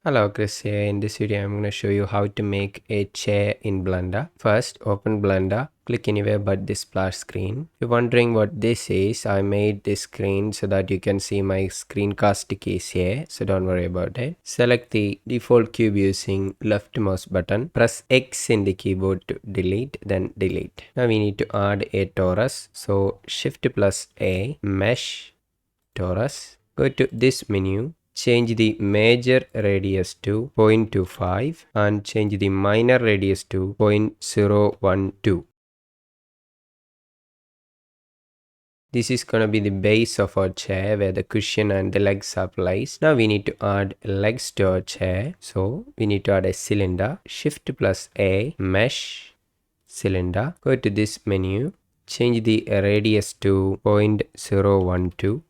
Hello, Chris here. In this video, I'm going to show you how to make a chair in Blender. First, open Blender, click anywhere but this splash screen. If you're wondering what this is, I made this screen so that you can see my screencast keys here, so don't worry about it. Select the default cube using left mouse button. Press X in the keyboard to delete, then delete. Now we need to add a torus, so Shift plus A, Mesh, Torus. Go to this menu. Change the major radius to 0.25 and change the minor radius to 0.012. This is going to be the base of our chair where the cushion and the legs are placed. Now we need to add legs to our chair. So we need to add a cylinder. Shift plus A, Mesh, Cylinder. Go to this menu. Change the radius to 0.012.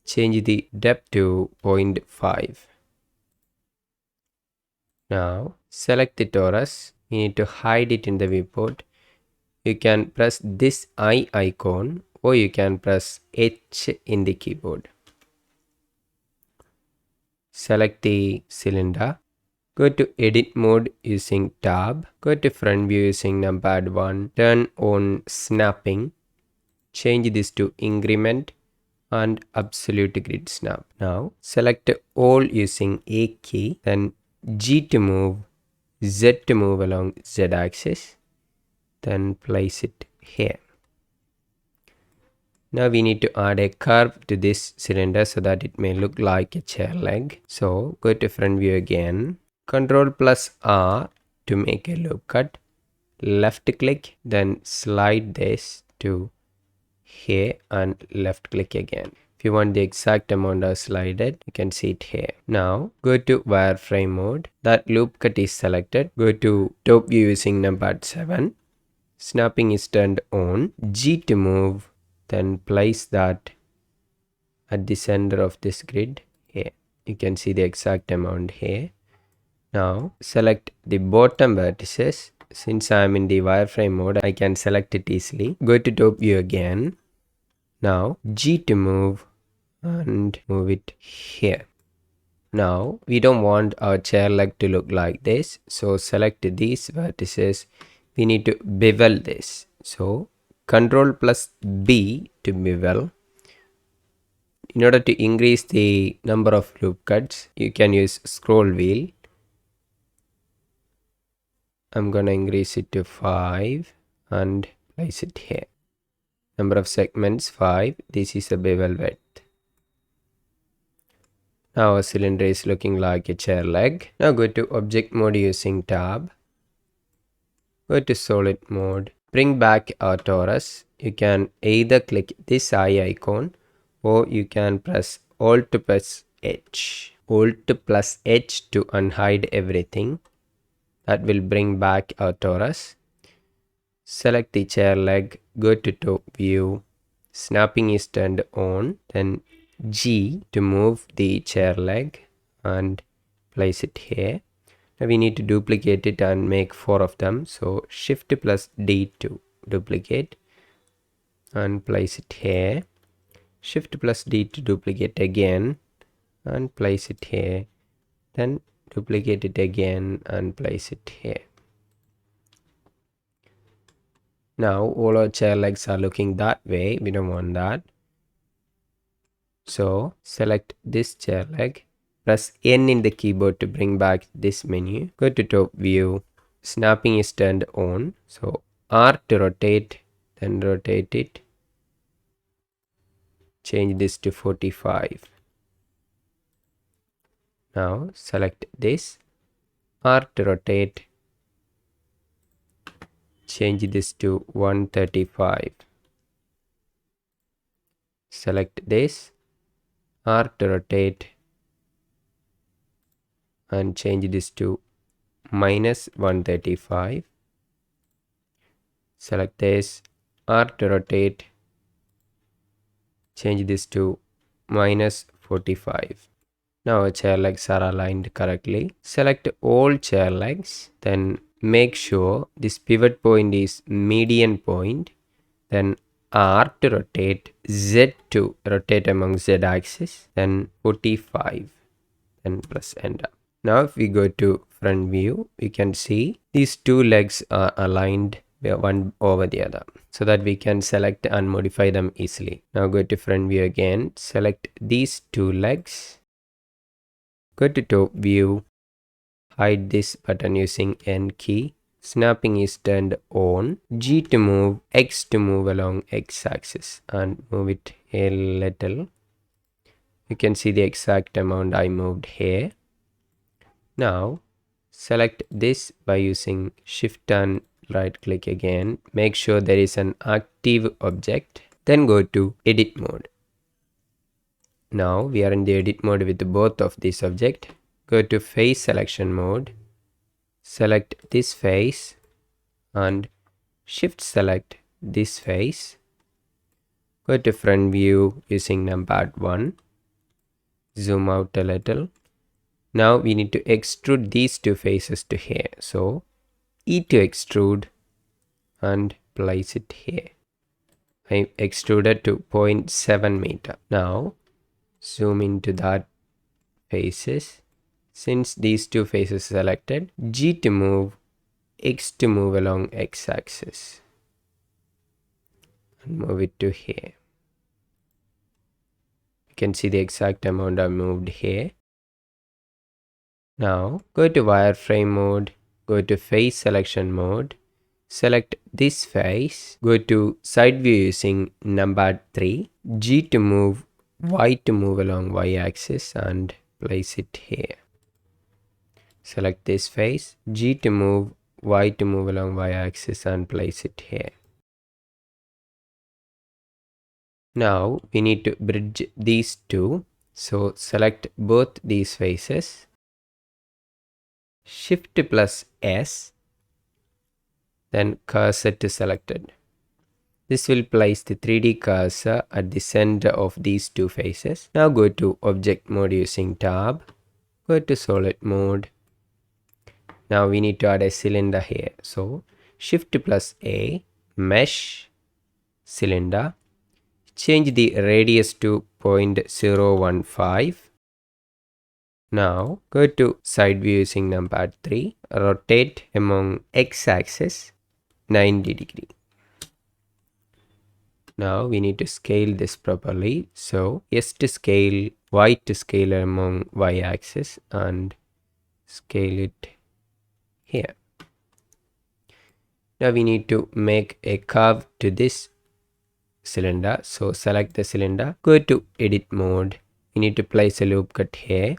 Change the depth to 0.5. Now select the torus. You need to hide it in the viewport. You can press this eye icon or you can press H in the keyboard. Select the cylinder. Go to edit mode using tab. Go to front view using numpad 1. Turn on snapping. Change this to increment and absolute grid snap. Now select all using A key, then G to move, Z to move along Z axis, then place it here. Now we need to add a curve to this cylinder so that it may look like a chair leg. So go to front view again, Ctrl plus R to make a loop cut, left click, then slide this to here and left click again. If you want the exact amount of slided, you can see it here. Now go to wireframe mode. That loop cut is selected. Go to top view using numpad 7. Snapping is turned on. G to move, then place that at the center of this grid here. You can see the exact amount here. Now select the bottom vertices. Since I am in the wireframe mode, I can select it easily. Go to top view again. Now G to move and move it here. Now we don't want our chair leg to look like this, so select these vertices. We need to bevel this. So Ctrl plus B to bevel. In order to increase the number of loop cuts, you can use scroll wheel. I'm gonna increase it to 5 and place it here. Number of segments 5. This is a bevel width. Now our cylinder is looking like a chair leg. Now go to object mode using tab. Go to solid mode. Bring back our torus. You can either click this eye icon or you can press Alt plus H. Alt plus H to unhide everything. That will bring back our torus. Select the chair leg, go to top view, snapping is turned on, then G to move the chair leg and place it here. Now we need to duplicate it and make 4 of them. So Shift plus D to duplicate and place it here. Shift plus D to duplicate again and place it here. Then duplicate it again and place it here. Now all our chair legs are looking that way. We don't want that. So select this chair leg. Press N in the keyboard to bring back this menu. Go to top view. Snapping is turned on. So R to rotate. Then rotate it. Change this to 45. Now select this. R to rotate. Change this to 135. Select this. R to rotate and change this to minus 135. Select this. R to rotate. Change this to minus 45. Now our chair legs are aligned correctly. Select all chair legs. Then make sure this pivot point is median point. Then R to rotate, Z to rotate among Z axis, then 45, then press enter. Now if we go to front view, we can see these two legs are aligned one over the other, so that we can select and modify them easily. Now go to front view again, select these two legs, go to top view, hide this button using N key. Snapping is turned on. G to move, X to move along X axis and move it a little. You can see the exact amount I moved here. Now select this by using Shift and right click again. Make sure there is an active object. Then go to edit mode. Now we are in the edit mode with both of these objects. Go to face selection mode. Select this face and shift select this face. Go to front view using numpad 1. Zoom out a little. Now we need to extrude these two faces to here. So E to extrude and place it here. I extruded to 0.7 meter. Now zoom into that faces. Since these two faces selected, G to move, X to move along X axis and move it to here. You can see the exact amount I moved here. Now go to wireframe mode, go to face selection mode, select this face, go to side view using numpad 3, G to move, Y to move along Y axis and place it here. Select this face, G to move, Y to move along Y axis and place it here. Now we need to bridge these two. So select both these faces. Shift plus S. Then cursor to selected. This will place the 3D cursor at the center of these two faces. Now go to object mode using tab. Go to solid mode. Now we need to add a cylinder here. So Shift plus A, mesh, cylinder. Change the radius to 0.015. Now go to side view using numpad 3. Rotate among X axis 90 degree. Now we need to scale this properly. So S to scale, Y to scale among Y axis and scale it here. Now we need to make a curve to this cylinder. So select the cylinder, go to edit mode. We need to place a loop cut here.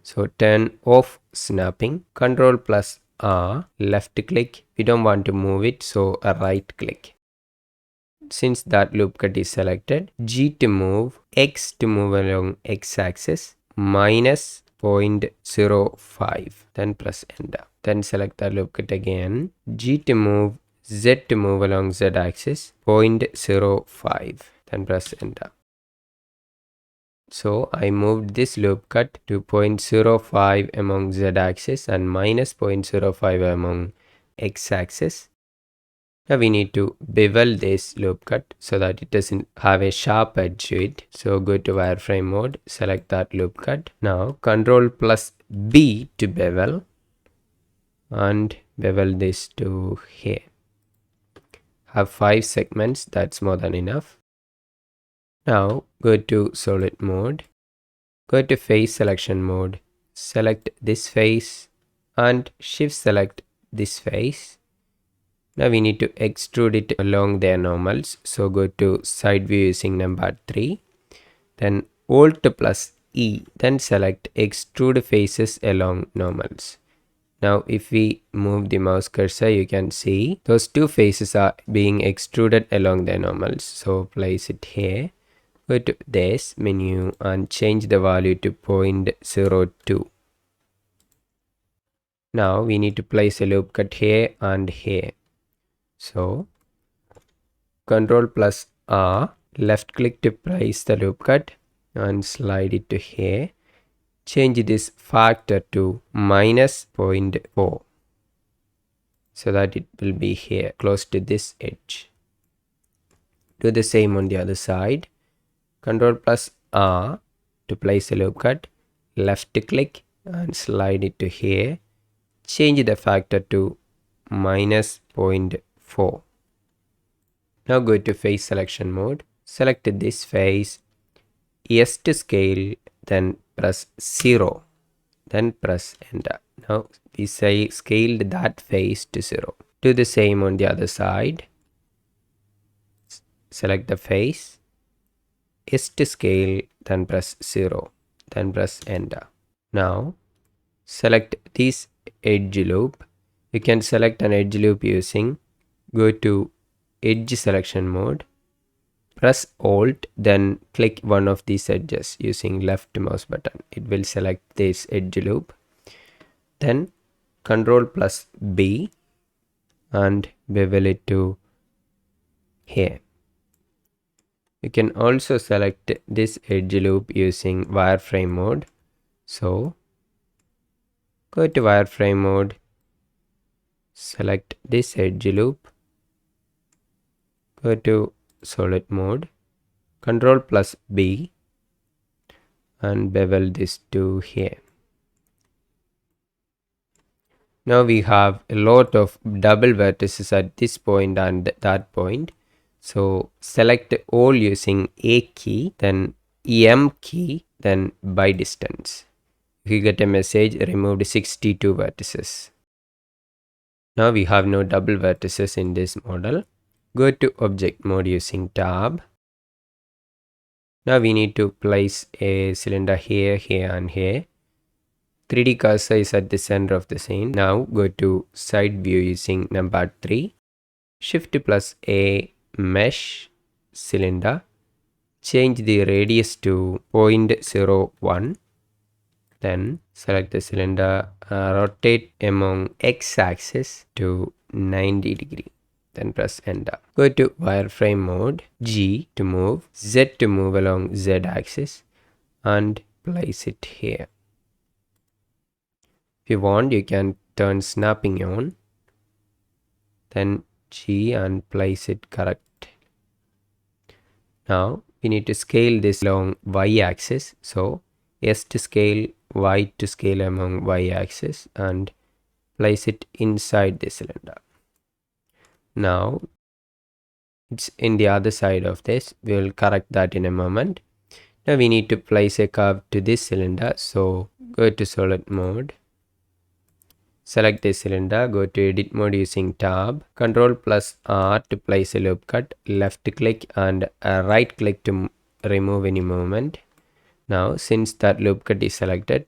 So turn off snapping, Control plus R, left click. We don't want to move it, so a right click. Since that loop cut is selected, G to move, X to move along X axis, minus 0.05, then press enter. Then select the loop cut again, G to move, Z to move along Z axis, 0.05, then press enter. So I moved this loop cut to 0.05 among Z axis and minus 0.05 among X axis. Now we need to bevel this loop cut so that it doesn't have a sharp edge to it. So go to wireframe mode, select that loop cut. Now Control plus B to bevel and bevel this to here. Have 5 segments, that's more than enough. Now go to solid mode, go to face selection mode, select this face and shift select this face. Now we need to extrude it along their normals. So go to side view using numpad 3, then Alt plus E, then select extrude faces along normals. Now if we move the mouse cursor, you can see those two faces are being extruded along their normals. So place it here. Go to this menu and change the value to 0.02. Now we need to place a loop cut here and here. So Control plus R, left click to place the loop cut and slide it to here. Change this factor to minus 0.4 so that it will be here close to this edge. Do the same on the other side. Control plus R to place a loop cut, left click, and slide it to here. Change the factor to minus 0.4. Now go to face selection mode. Select this face. Yes to scale, then press 0. Then press enter. Now we say scaled that face to 0. Do the same on the other side. Select the face. Yes to scale, then press 0. Then press enter. Now select this edge loop. You can select an edge loop using go to edge selection mode. Press Alt, then click one of these edges using left mouse button. It will select this edge loop. Then Ctrl plus B and bevel it to here. You can also select this edge loop using wireframe mode. So go to wireframe mode, select this edge loop, go to solid mode, Ctrl plus B and bevel this to here. Now we have a lot of double vertices at this point and that point. So select all using A key, then M key, then by distance. You get a message removed 62 vertices. Now we have no double vertices in this model. Go to object mode using tab. Now we need to place a cylinder here, here and here. 3D cursor is at the center of the scene. Now go to side view using number 3. Shift plus A mesh cylinder. Change the radius to 0.01. Then select the cylinder, rotate among x-axis to 90 degree. Then press enter. Go to wireframe mode, G to move, Z to move along z-axis and place it here. If you want, you can turn snapping on, then G and place it correct. Now we need to scale this along y-axis. So S to scale, Y to scale along y-axis and place it inside the cylinder. Now it's in the other side of this. We will correct that in a moment. Now we need to place a curve to this cylinder. So go to solid mode. Select the cylinder, go to edit mode using tab, Ctrl plus R to place a loop cut, left click and right click to remove any movement. Now since that loop cut is selected,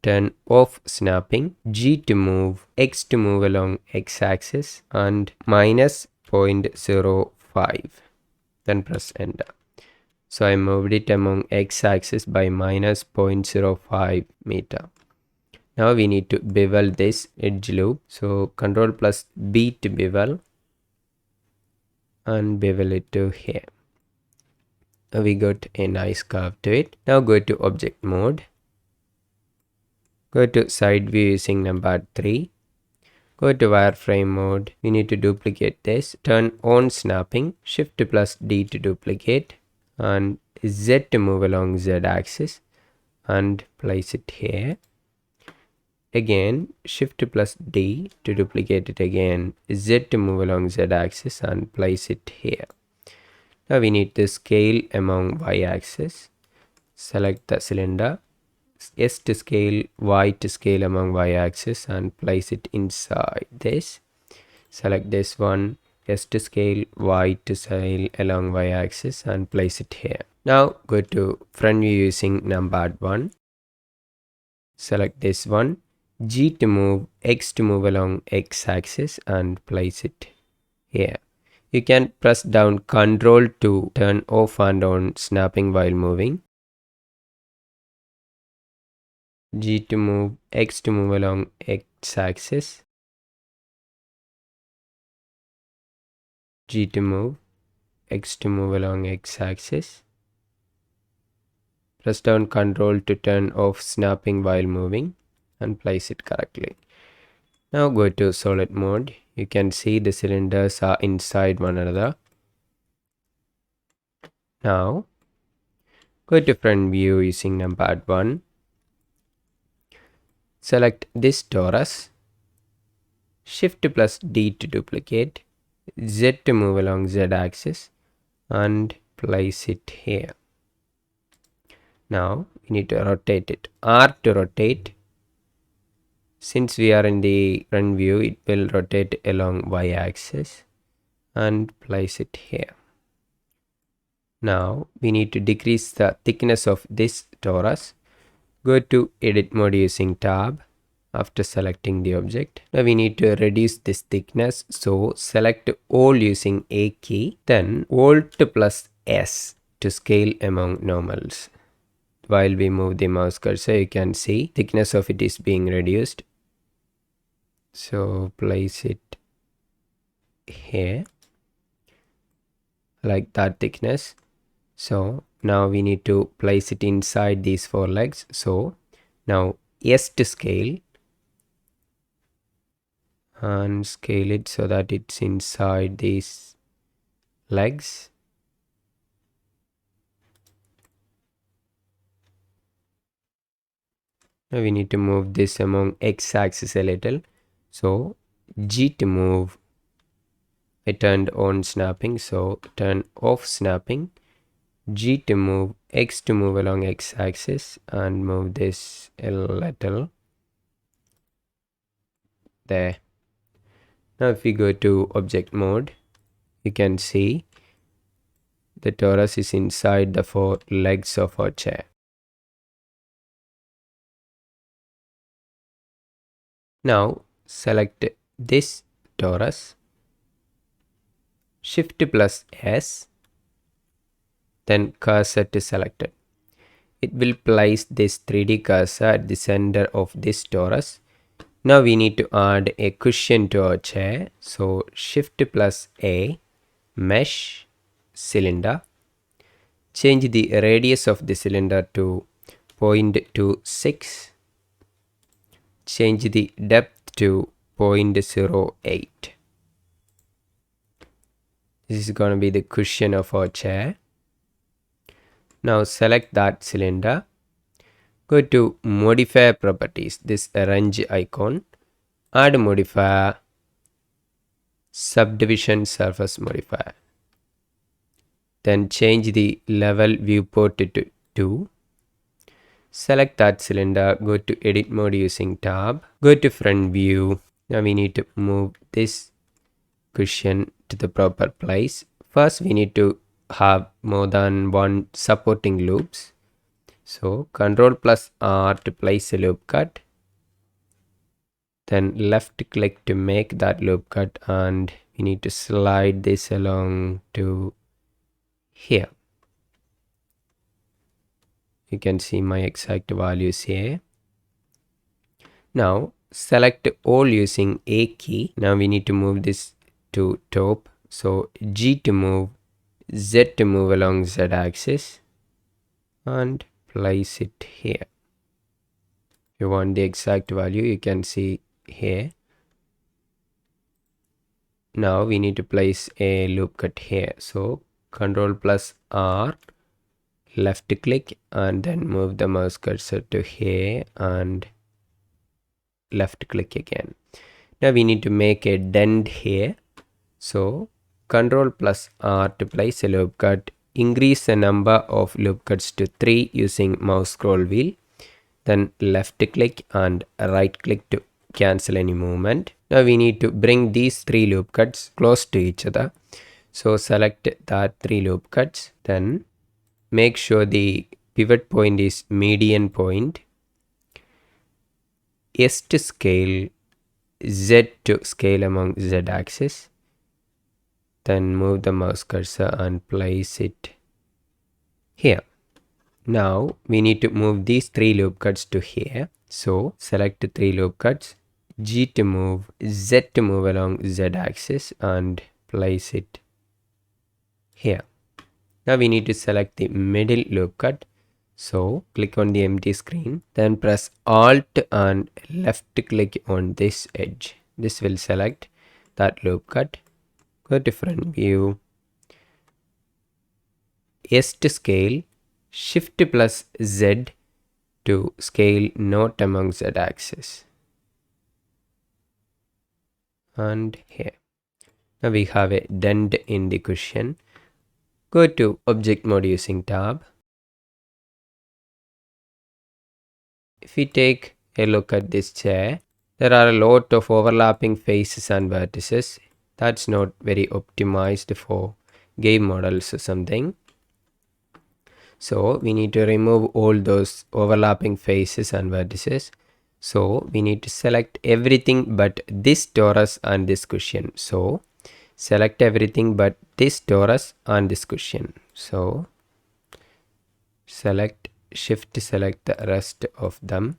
turn off snapping, G to move, X to move along x-axis and minus 0.05. Then press enter. So I moved it among x-axis by minus 0.05 meter. Now we need to bevel this edge loop. So Ctrl plus B to bevel and bevel it to here. Now we got a nice curve to it. Now go to object mode. Go to side view using number 3. Go to wireframe mode. We need to duplicate this. Turn on snapping. Shift plus D to duplicate and Z to move along Z axis and place it here. Again, Shift plus D to duplicate it again, Z to move along Z axis and place it here. Now we need to scale among Y axis. Select the cylinder, S to scale, Y to scale among Y axis and place it inside this. Select this one, S to scale, Y to scale along Y axis and place it here. Now go to front view using numbered 1. Select this one. G to move, X to move along X axis and place it here. You can press down Ctrl to turn off and on snapping while moving. G to move, X to move along X axis. G to move, X to move along X axis. Press down Ctrl to turn off snapping while moving and place it correctly. Now go to solid mode. You can see the cylinders are inside one another. Now go to front view using numbered 1. select this torus, Shift plus D to duplicate, Z to move along Z axis and place it here. Now we need to rotate it. R to rotate. Since we are in the front view, it will rotate along Y axis and place it here. Now we need to decrease the thickness of this torus. Go to edit mode using tab after selecting the object. Now we need to reduce this thickness. So select all using A key, then Alt plus S to scale among normals. While we move the mouse cursor, you can see thickness of it is being reduced. So place it here like that thickness. So now we need to place it inside these four legs. So now S to scale and scale it so that it's inside these legs. Now we need to move this among X axis a little. So G to move. I turned on snapping, so turn off snapping. G to move, X to move along X axis and move this a little. There. Now if we go to object mode, you can see the torus is inside the four legs of our chair. Now select this torus, Shift plus S, then cursor to selected. It will place this 3D cursor at the center of this torus. Now we need to add a cushion to our chair. So Shift plus A, mesh, cylinder. Change the radius of the cylinder to 0.26. Change the depth to 0.08. This is going to be the cushion of our chair. Now select that cylinder. Go to modifier properties, this arrange icon. Add modifier, subdivision surface modifier. Then change the level viewport to 2. Select that cylinder, go to edit mode using tab. Go to front view. Now we need to move this cushion to the proper place. First we need to have more than one supporting loops. So Ctrl plus R to place a loop cut. Then left click to make that loop cut, and we need to slide this along to here. You can see my exact values here. Now select all using A key. Now we need to move this to top. So G to move, Z to move along Z axis and place it here. If you want the exact value, you can see here. Now we need to place a loop cut here. So Ctrl plus R, left click, and then move the mouse cursor to here and left click again. Now we need to make a dent here. So Ctrl plus R to place a loop cut. Increase the number of loop cuts to 3 using mouse scroll wheel. Then left click and right click to cancel any movement. Now we need to bring these 3 loop cuts close to each other. So select that 3 loop cuts. Then make sure the pivot point is median point. S to scale, Z to scale among Z axis. Then move the mouse cursor and place it here. Now we need to move these 3 loop cuts to here. So select 3 loop cuts, G to move, Z to move along Z axis and place it here. Now we need to select the middle loop cut. So click on the empty screen, then press Alt and left click on this edge. This will select that loop cut. Go to front view, S to scale, Shift plus Z to scale not among Z axis. And here. Now we have a dent in the cushion. Go to Object Mode using tab. If we take a look at this chair, there are a lot of overlapping faces and vertices. That's not very optimized for game models or something. So we need to remove all those overlapping faces and vertices. So we need to select everything but this torus and this cushion. So select everything but this torus and this cushion. So select, shift select the rest of them.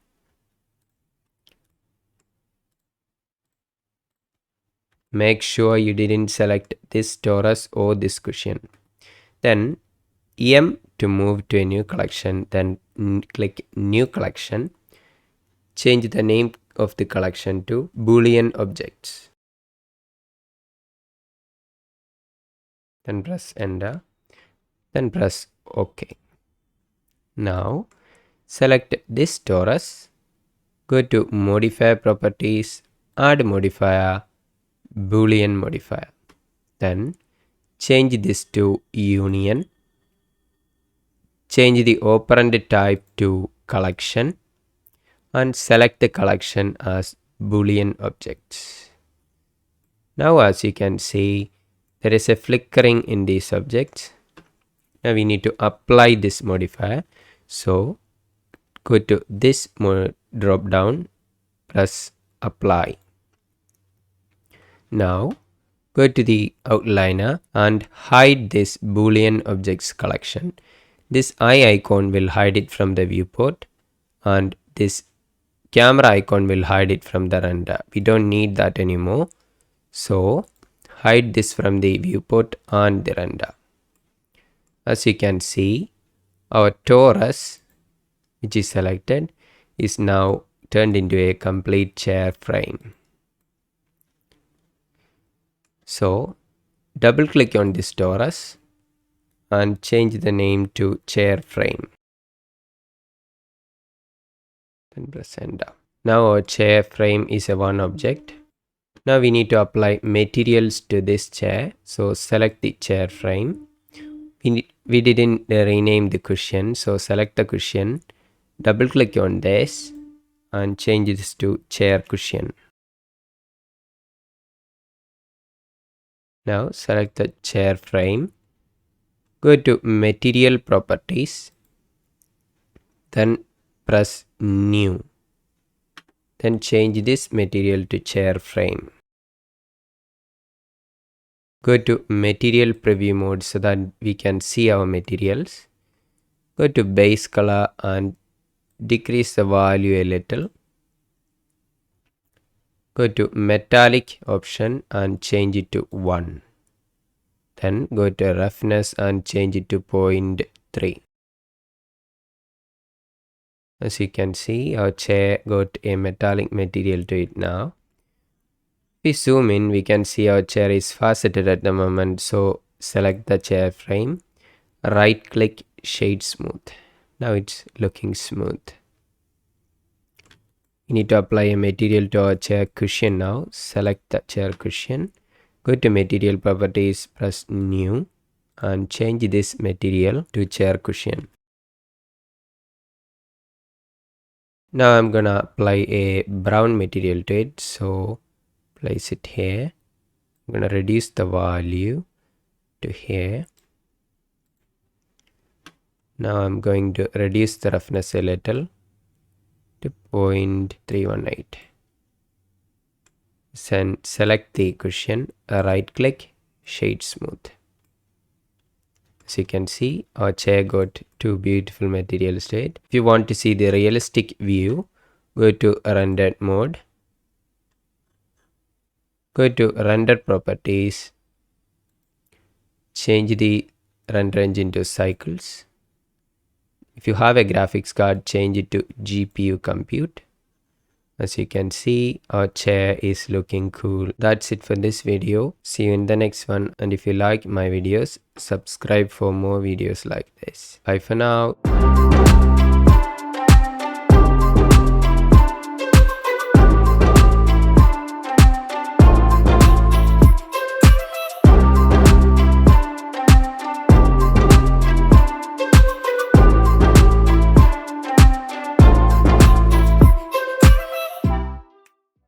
Make sure you didn't select this torus or this cushion. Then EM to move to a new collection. Then click New Collection. Change the name of the collection to Boolean Objects. Then press Enter. Then press OK. Now select this torus. Go to Modifier Properties, Add Modifier, Boolean Modifier. Then change this to Union. Change the operand type to Collection and select the collection as Boolean Objects. Now as you can see, there is a flickering in these objects. Now we need to apply this modifier. So go to this drop down, press Apply. Now go to the outliner and hide this Boolean Objects collection. This eye icon will hide it from the viewport and this camera icon will hide it from the render. We don't need that anymore. So hide this from the viewport and the render. As you can see, our torus, which is selected, is now turned into a complete chair frame. So double click on this torus and change the name to chair frame. Then press Enter. Now our chair frame is a one object. Now we need to apply materials to this chair. So select the chair frame. We didn't rename the cushion. So select the cushion. Double click on this and change this to chair cushion. Now select the chair frame. Go to Material Properties. Then press New. Then change this material to chair frame. Go to Material Preview mode so that we can see our materials. Go to Base Color and decrease the value a little. Go to Metallic option and change it to 1. Then go to Roughness and change it to 0.3. As you can see, our chair got a metallic material to it now. If we zoom in, we can see our chair is faceted at the moment. So select the chair frame, right click, shade smooth. Now it's looking smooth. We need to apply a material to our chair cushion now. Select the chair cushion. Go to Material Properties, press New and change this material to chair cushion. Now I'm gonna apply a brown material to it. So place it here. I'm gonna reduce the value to here. Now I'm going to reduce the roughness a little to 0.318. Then select the cushion, right click, shade smooth. As you can see, our chair got two beautiful materials to it. If you want to see the realistic view, go to Rendered mode. Go to Render Properties. Change the render engine to cycles. If you have a graphics card, change it to GPU compute. As you can see, our chair is looking cool. That's it for this video. See you in the next one. And if you like my videos, subscribe for more videos like this. Bye for now.